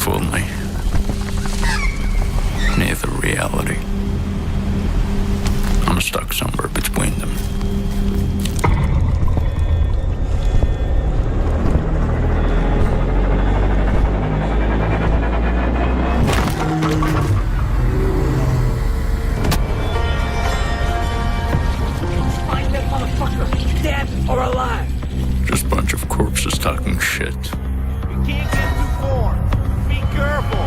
fool me. Neither reality. I'm stuck somewhere between them. Find that motherfucker, dead or alive. Just a bunch of corpses talking shit. You can't get too far. Be careful.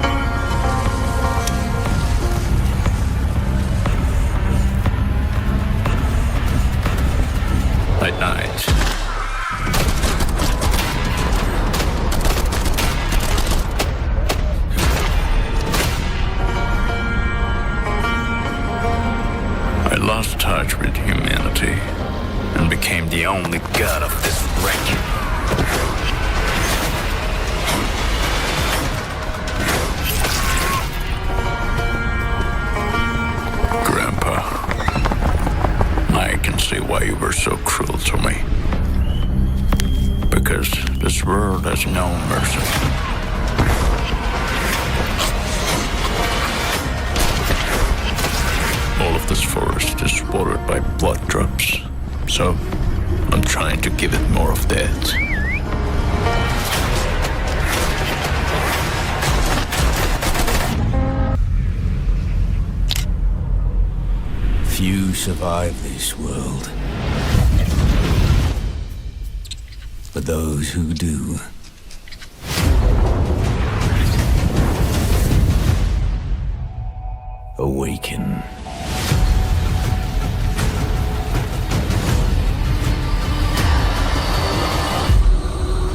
At night. I lost touch with humanity and became the only god of this wreck. Grandpa, I can see why you were so cruel to me. Because this world has no mercy. All of this forest is watered by blood drops. So, I'm trying to give it more of that. Few survive this world. But those who do awaken.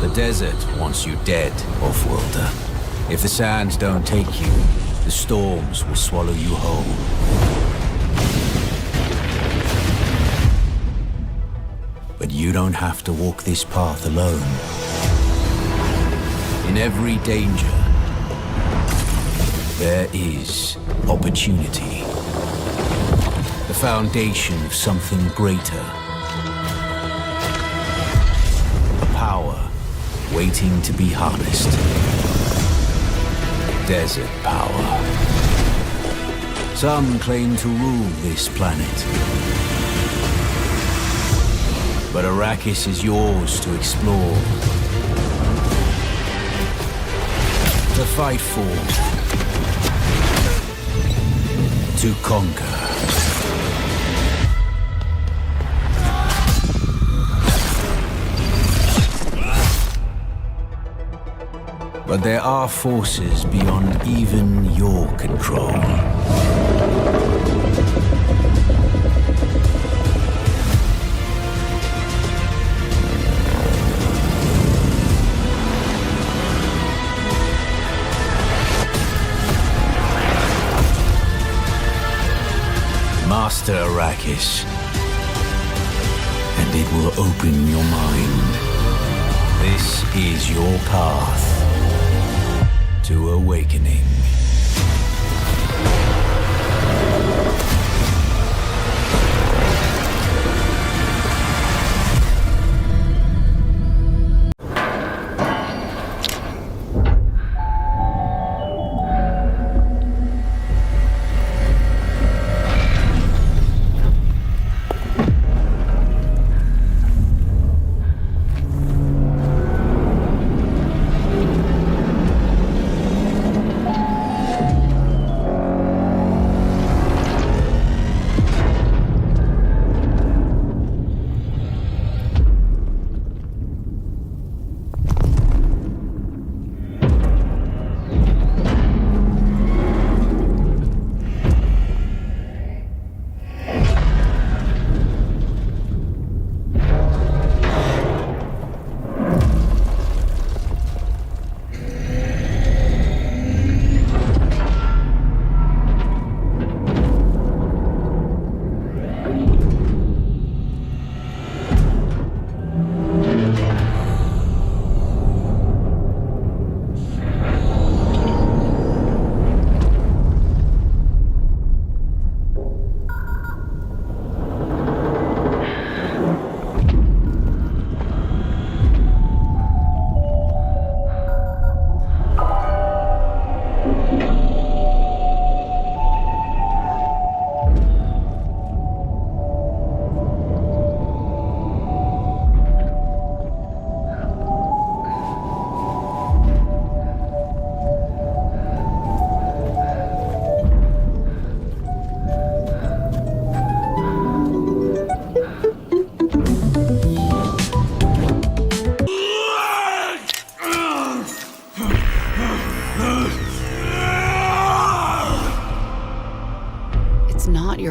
The desert wants you dead, off-worlder. If the sands don't take you, the storms will swallow you whole. But you don't have to walk this path alone. In every danger, there is opportunity. The foundation of something greater. A power waiting to be harnessed. Desert power. Some claim to rule this planet. But Arrakis is yours to explore. To fight for. To conquer. But there are forces beyond even your control. Master Arrakis, and it will open your mind. This is your path to awakening.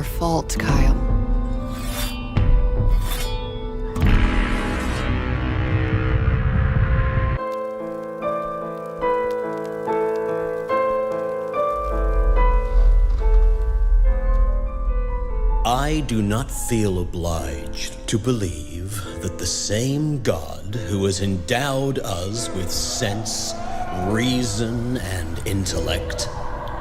your fault, Kyle. I do not feel obliged to believe that the same God who has endowed us with sense, reason, and intellect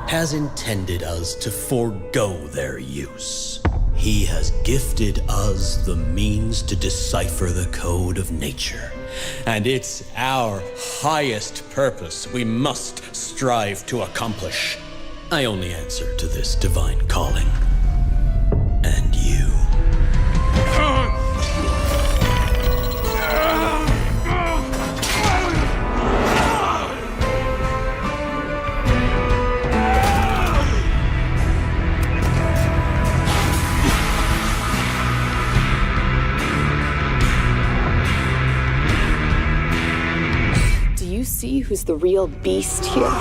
has intended us to forego their use. He has gifted us the means to decipher the code of nature, and it's our highest purpose we must strive to accomplish. I only answer to this divine calling. And you. Do you see who's the real beast here?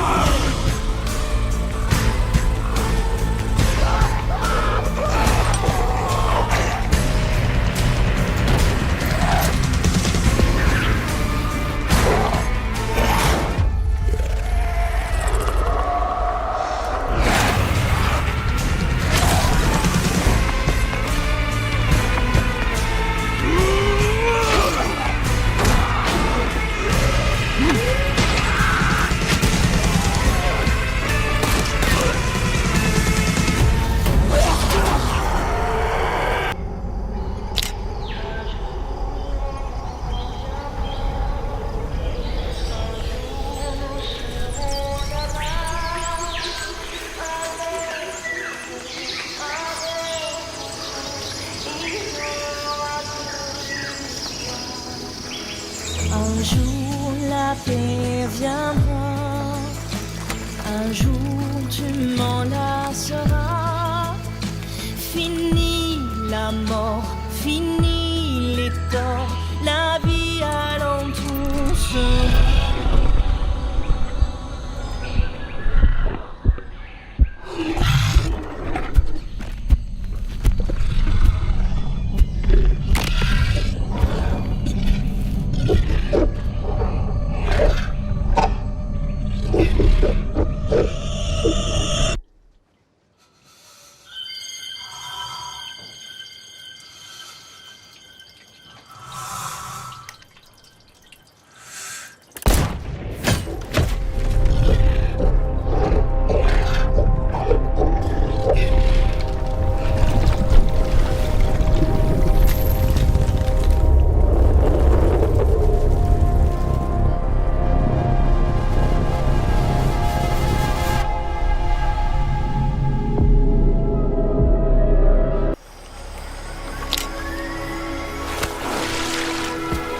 Un jour la paix viendra, un jour tu m'en lasseras. Fini la mort, fini les torts, la vie alentour sera.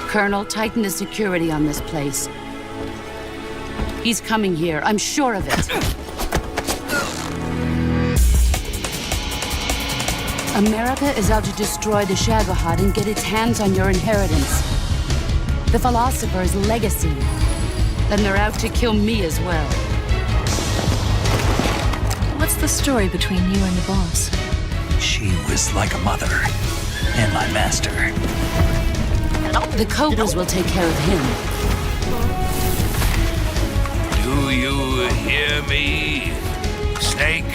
Colonel, tighten the security on this place. He's coming here, I'm sure of it. America is out to destroy the Shagohod and get its hands on your inheritance. The Philosopher's legacy. Then they're out to kill me as well. What's the story between you and the boss? She was like a mother, and my master. The Cobras will take care of him. Do you hear me, Snake?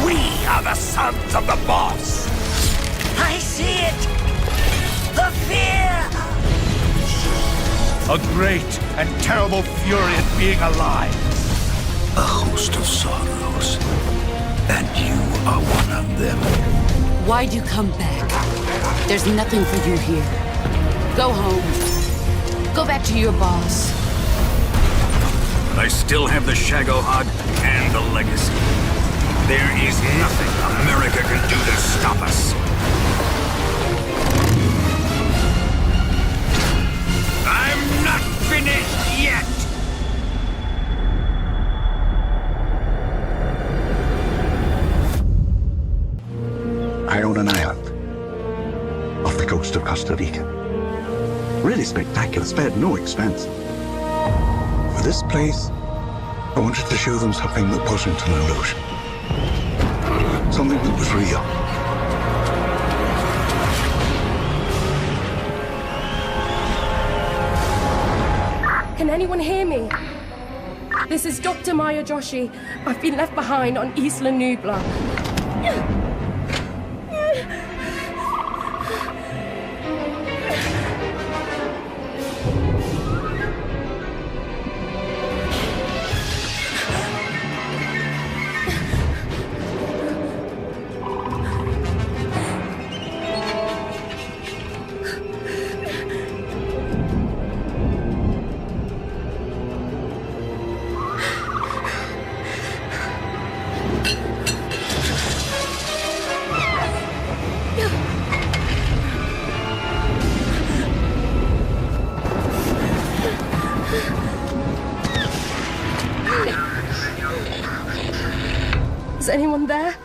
We are the sons of the boss. I see it! The fear! A great and terrible fury at being alive. A host of sorrows, and you are one of them. Why'd you come back? There's nothing for you here. Go home. Go back to your boss. I still have the Shagohod and the legacy. There is nothing America can do to stop us. I'm not finished yet! I own an island off the coast of Costa Rica. Really spectacular, spared no expense. For this place, I wanted to show them something that wasn't an illusion. Something that was real. Can anyone hear me? This is Dr. Maya Joshi. I've been left behind on Isla Nubla. Is anyone there?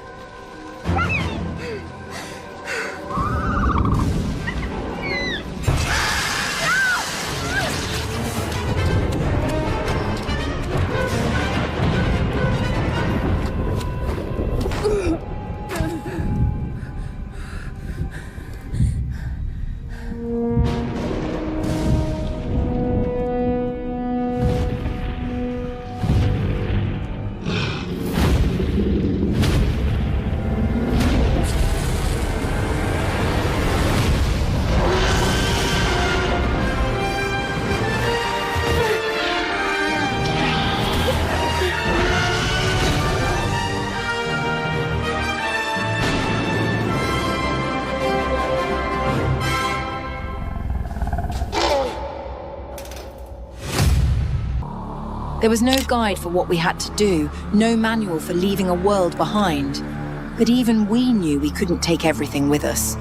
There was no guide for what we had to do, no manual for leaving a world behind. But even we knew we couldn't take everything with us.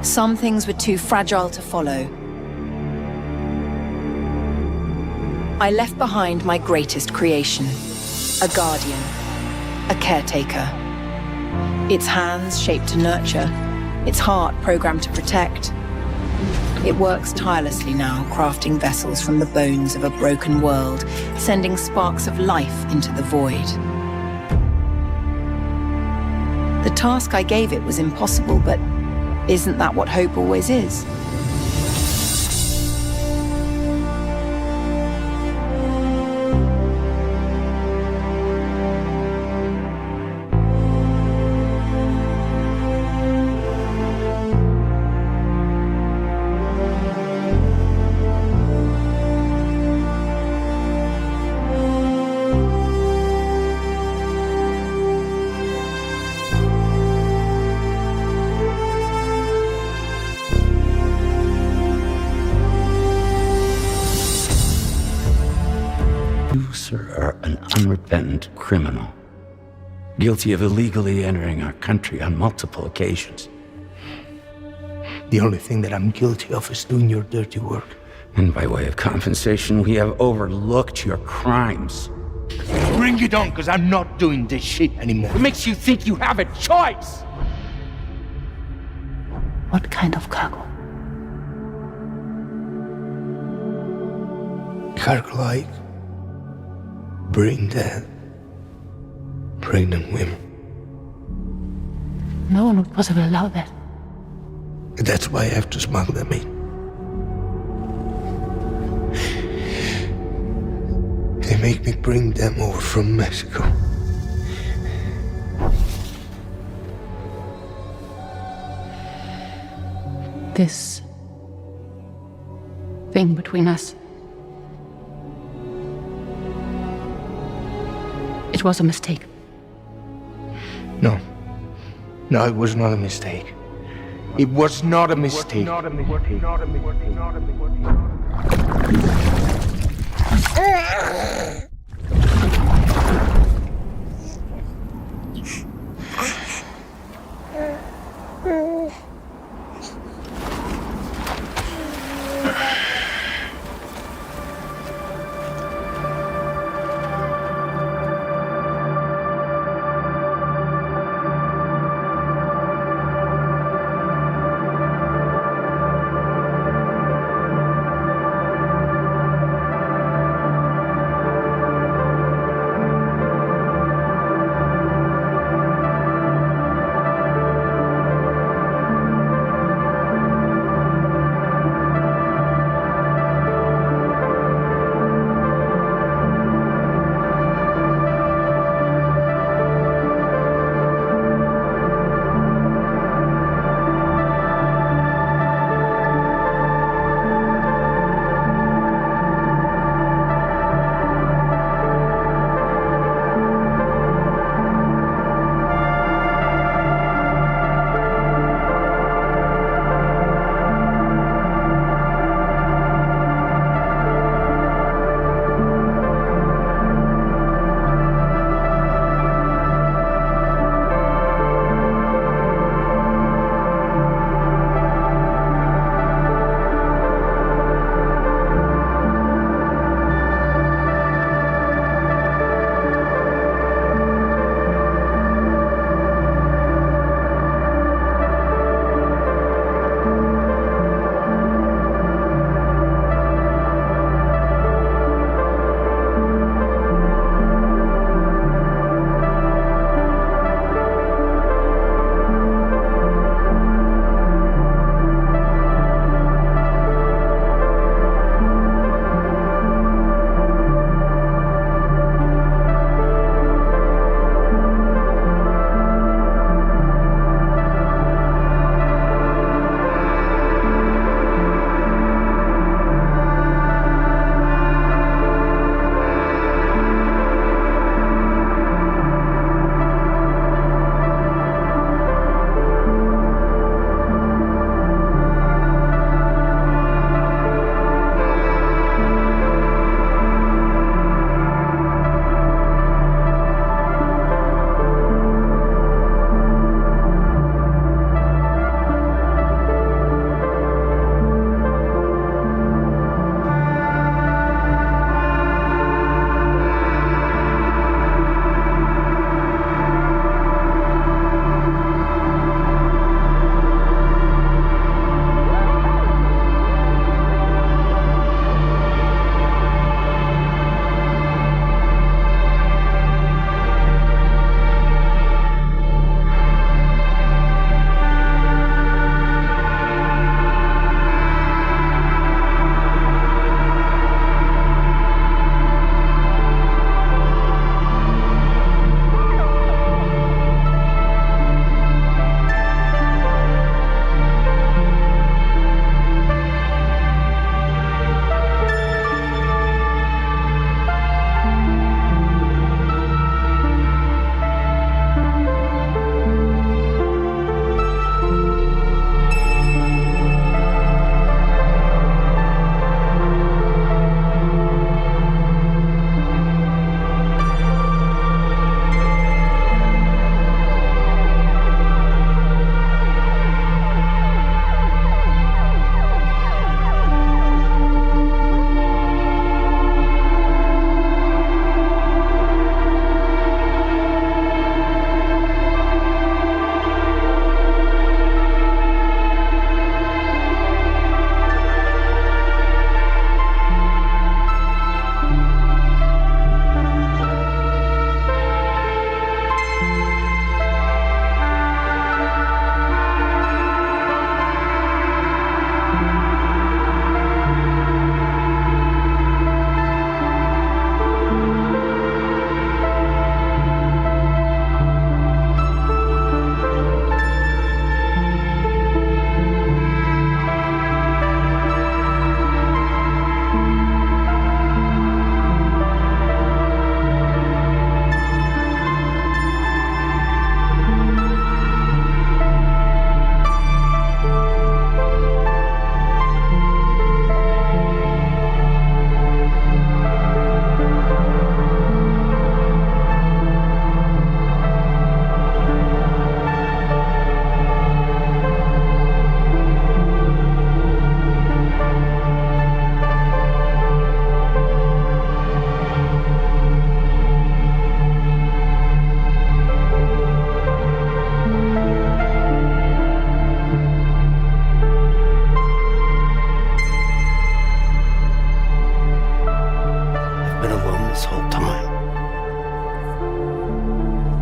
Some things were too fragile to follow. I left behind my greatest creation, a guardian, a caretaker. Its hands shaped to nurture, its heart programmed to protect. It works tirelessly now, crafting vessels from the bones of a broken world, sending sparks of life into the void. The task I gave it was impossible, but isn't that what hope always is? You, sir, are an unrepentant criminal, guilty of illegally entering our country on multiple occasions. The only thing that I'm guilty of is doing your dirty work. And by way of compensation, we have overlooked your crimes. Bring it on, because I'm not doing this shit anymore. What makes you think you have a choice? What kind of cargo? Cargo like brain dead, pregnant women. No one would possibly allow that. That's why I have to smuggle them in. They make me bring them over from Mexico. This thing between us. It was a mistake. No, it was not a mistake. It was not a mistake.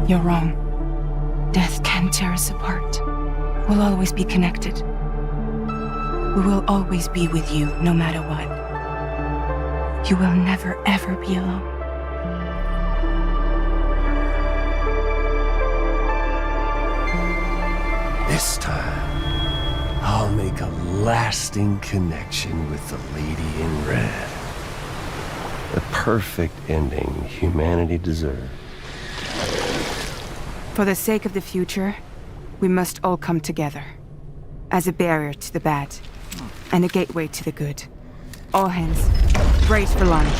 You're wrong. Death can tear us apart. We'll always be connected. We will always be with you, no matter what. You will never, ever be alone. This time, I'll make a lasting connection with the lady in red. The perfect ending humanity deserves. For the sake of the future, we must all come together. As a barrier to the bad, and a gateway to the good. All hands, brace for launch.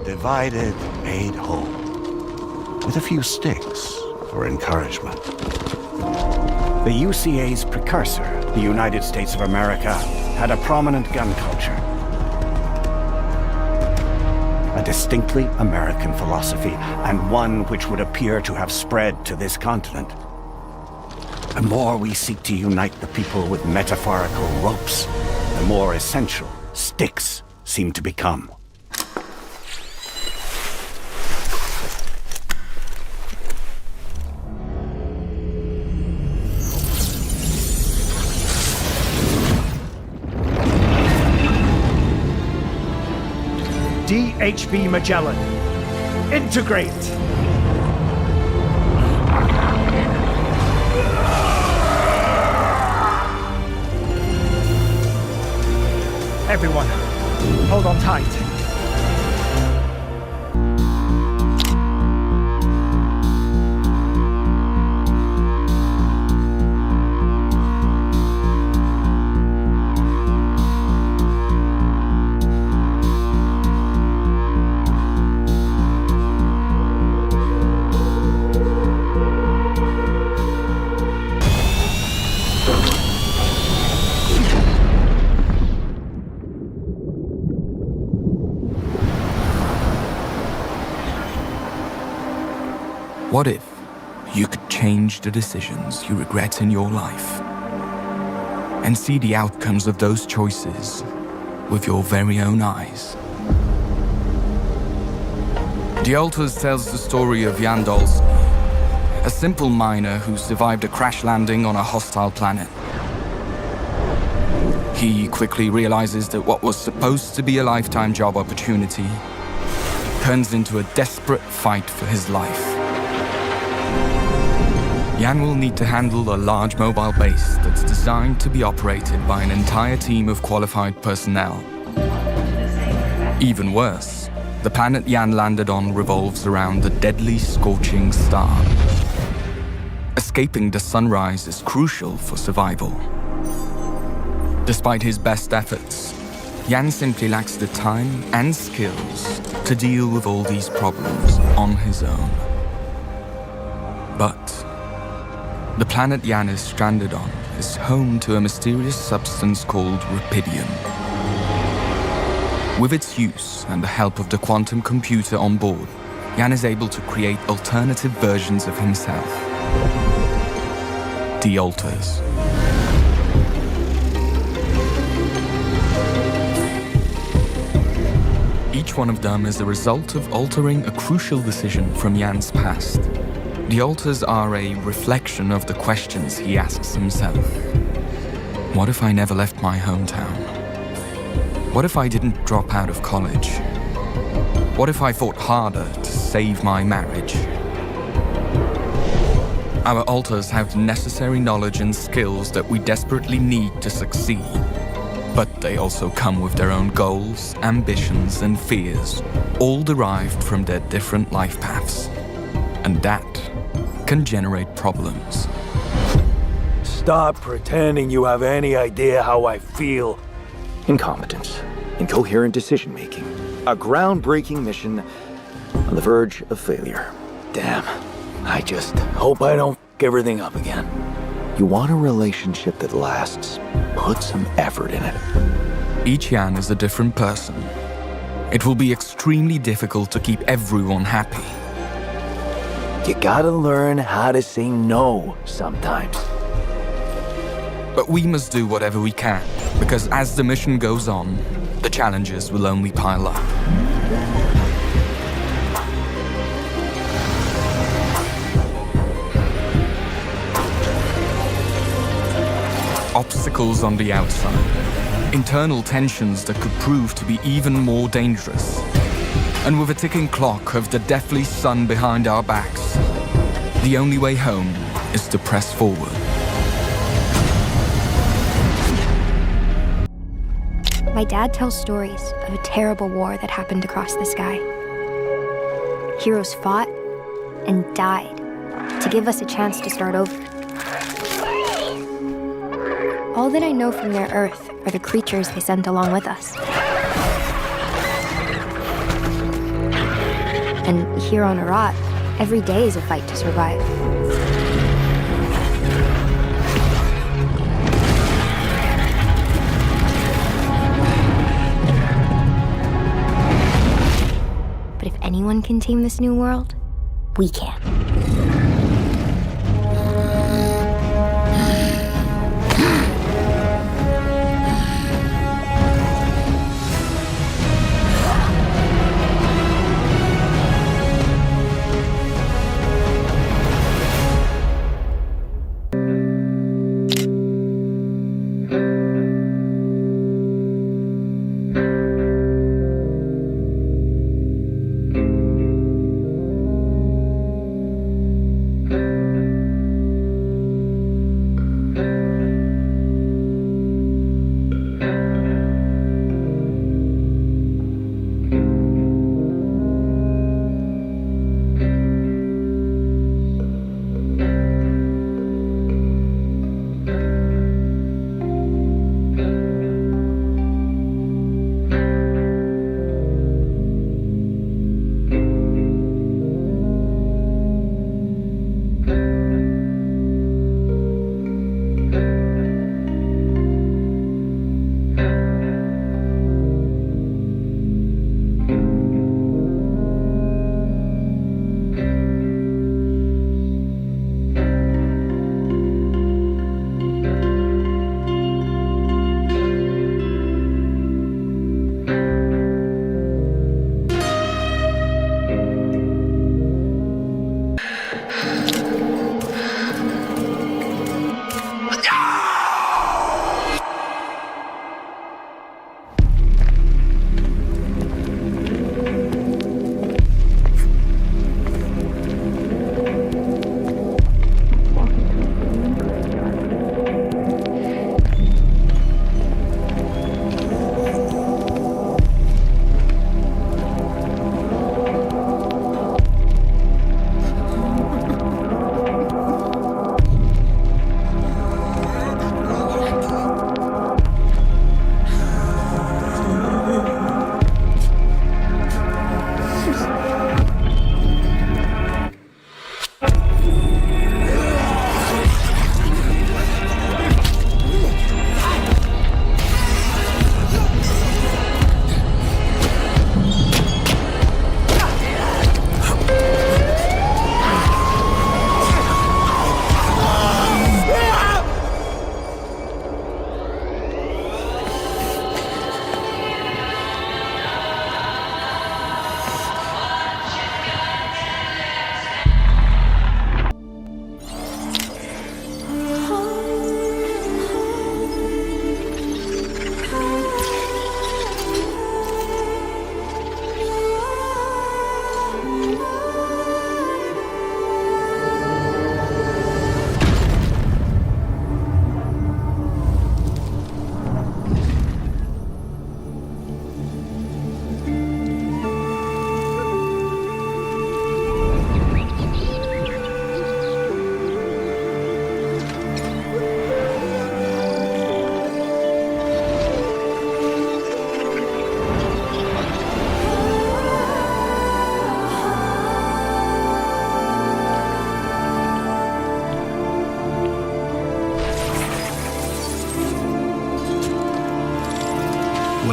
Divided, made whole. With a few sticks for encouragement. The UCA's precursor, the United States of America, had a prominent gun culture. A distinctly American philosophy, and one which would appear to have spread to this continent. The more we seek to unite the people with metaphorical ropes, the more essential sticks seem to become. DHB Magellan. Integrate! Everyone, hold on tight. What if you could change the decisions you regret in your life and see the outcomes of those choices with your very own eyes? The Altars tells the story of Jan Dolsky, a simple miner who survived a crash landing on a hostile planet. He quickly realizes that what was supposed to be a lifetime job opportunity turns into a desperate fight for his life. Jan will need to handle a large mobile base that's designed to be operated by an entire team of qualified personnel. Even worse, the planet Jan landed on revolves around the deadly scorching star. Escaping the sunrise is crucial for survival. Despite his best efforts, Jan simply lacks the time and skills to deal with all these problems on his own. But the planet Jan is stranded on is home to a mysterious substance called rubidium. With its use and the help of the quantum computer on board, Jan is able to create alternative versions of himself. The Altars. Each one of them is a result of altering a crucial decision from Jan's past. The Altars are a reflection of the questions he asks himself. What if I never left my hometown? What if I didn't drop out of college? What if I fought harder to save my marriage? Our alters have the necessary knowledge and skills that we desperately need to succeed. But they also come with their own goals, ambitions, and fears, all derived from their different life paths. And that can generate problems. Stop pretending you have any idea how I feel. Incompetence, incoherent decision-making, a groundbreaking mission on the verge of failure. Damn, I just hope I don't f*** everything up again. You want a relationship that lasts, put some effort in it. Each Yan is a different person. It will be extremely difficult to keep everyone happy. You gotta learn how to say no sometimes. But we must do whatever we can, because as the mission goes on, the challenges will only pile up. Obstacles on the outside, internal tensions that could prove to be even more dangerous, and with a ticking clock of the deathly sun behind our backs, the only way home is to press forward. My dad tells stories of a terrible war that happened across the sky. Heroes fought and died to give us a chance to start over. All that I know from their Earth are the creatures they sent along with us. And here on Arat, every day is a fight to survive. But if anyone can tame this new world, we can.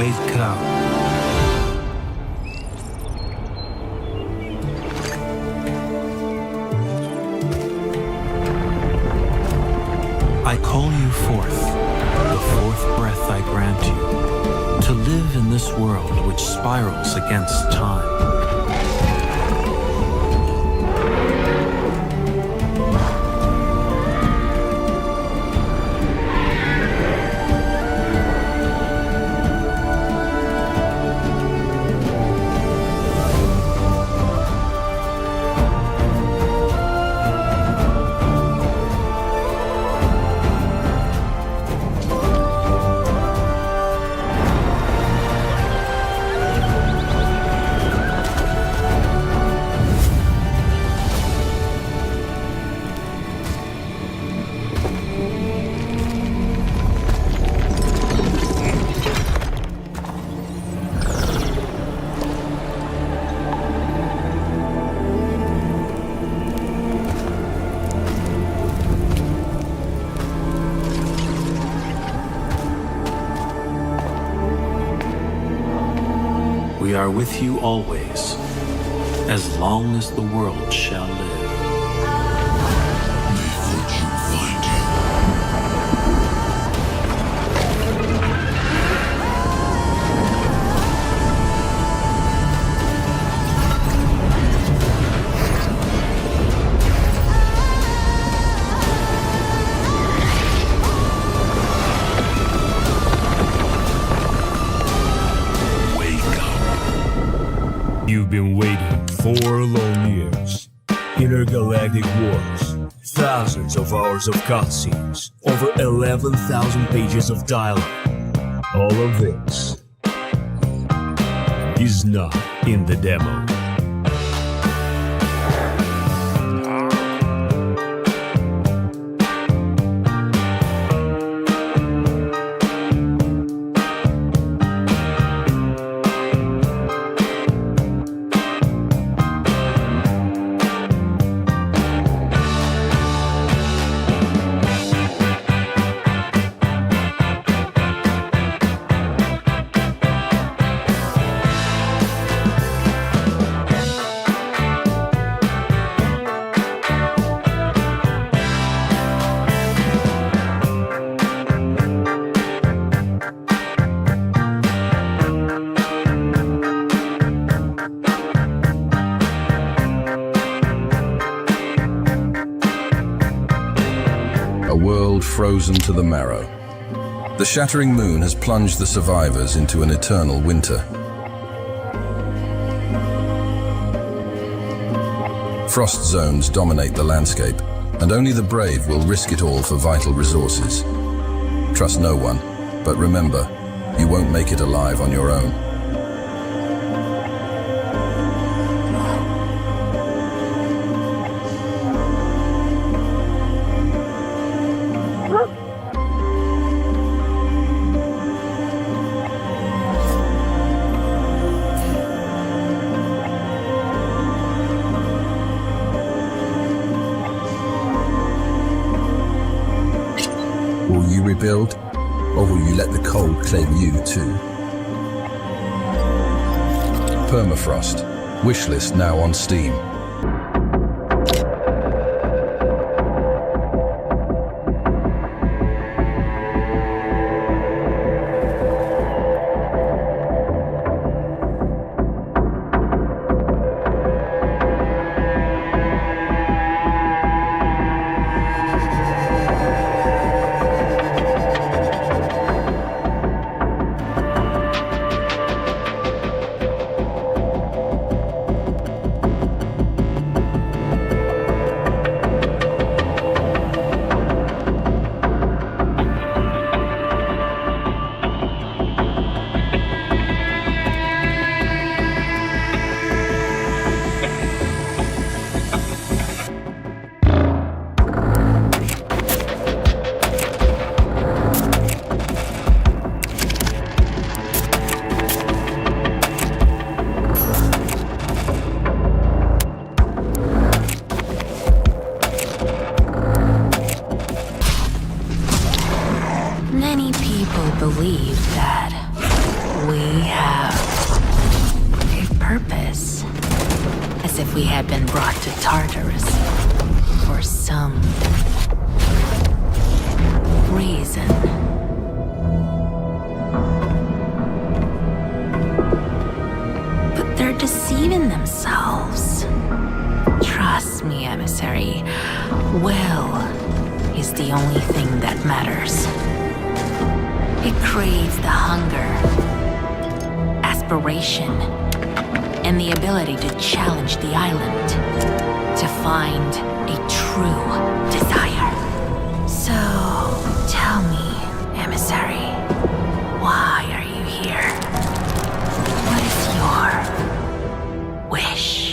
Wake up. I call you forth, the fourth breath I grant you, to live in this world which spirals against time. We are with you always, as long as the world shall live. May fortune find you. You've been waiting 4 long years. Intergalactic wars, thousands of hours of cutscenes, over 11,000 pages of dialogue. All of this is not in the demo. Frozen to the marrow. The shattering moon has plunged the survivors into an eternal winter. Frost zones dominate the landscape, and only the brave will risk it all for vital resources. Trust no one, but remember, you won't make it alive on your own. Will you rebuild, or will you let the cold claim you too? Permafrost. Wishlist now on Steam. Many people believe that we we had been brought to Tartarus for some reason. But they're deceiving themselves. Trust me, emissary. Will is the only thing that matters. It craves the hunger, aspiration, and the ability to challenge the island, to find a true desire. So, tell me, emissary, why are you here? What is your wish?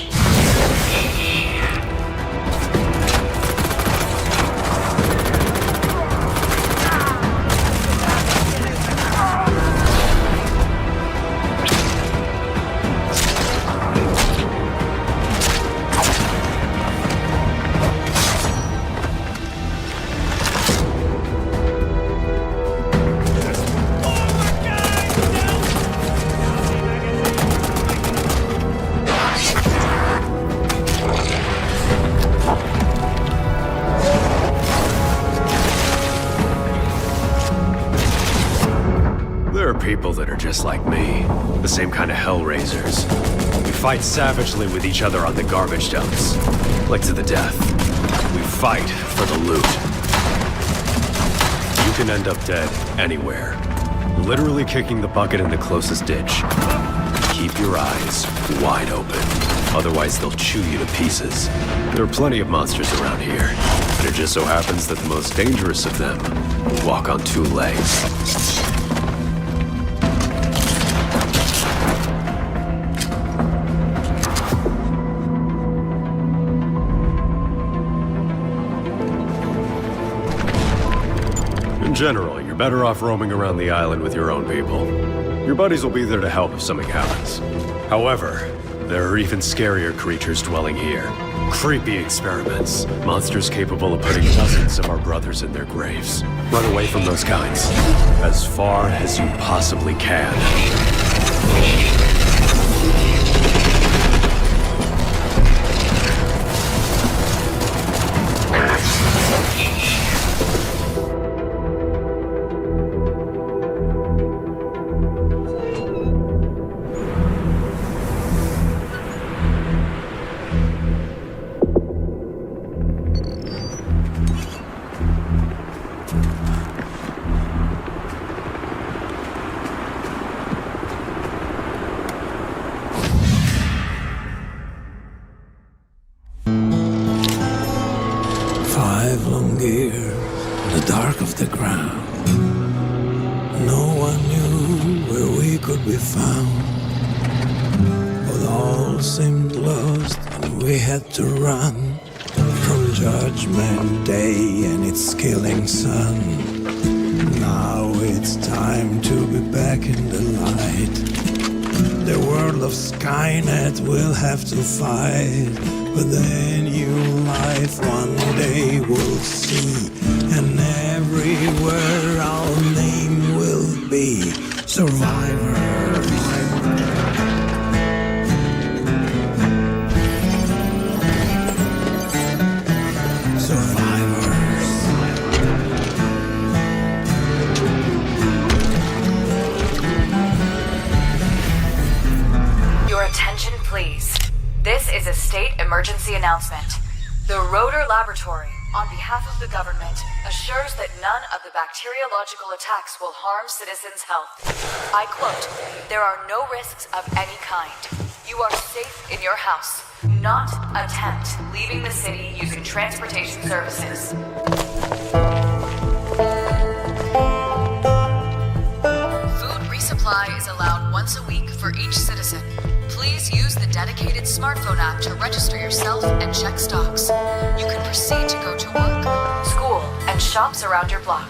People that are just like me, the same kind of hellraisers. We fight savagely with each other on the garbage dumps, like to the death. We fight for the loot. You can end up dead anywhere, literally kicking the bucket in the closest ditch. Keep your eyes wide open, otherwise they'll chew you to pieces. There are plenty of monsters around here, and it just so happens that the most dangerous of them walk on two legs. In general, you're better off roaming around the island with your own people. Your buddies will be there to help if something happens. However, there are even scarier creatures dwelling here. Creepy experiments. Monsters capable of putting dozens of our brothers in their graves. Run away from those kinds. As far as you possibly can. To run from Judgment Day and its killing sun. Now it's time to be back in the light. The world of Skynet will have to fight, but the new life one day we'll see, and everywhere our name will be Survivors. Please. This is a state emergency announcement. The Rotor Laboratory, on behalf of the government, assures that none of the bacteriological attacks will harm citizens' health. I quote, "There are no risks of any kind. You are safe in your house. Not attempt leaving the city using transportation services." Food resupply is allowed once a week for each citizen. Please use the dedicated smartphone app to register yourself and check stocks. You can proceed to go to work, school, and shops around your block.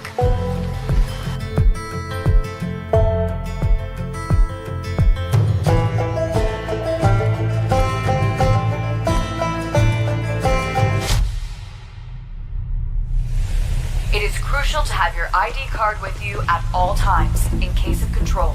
It is crucial to have your ID card with you at all times in case of control.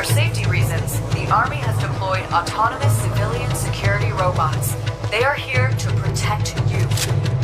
safety reasons, the Army has deployed autonomous civilian security robots. They are here to protect you.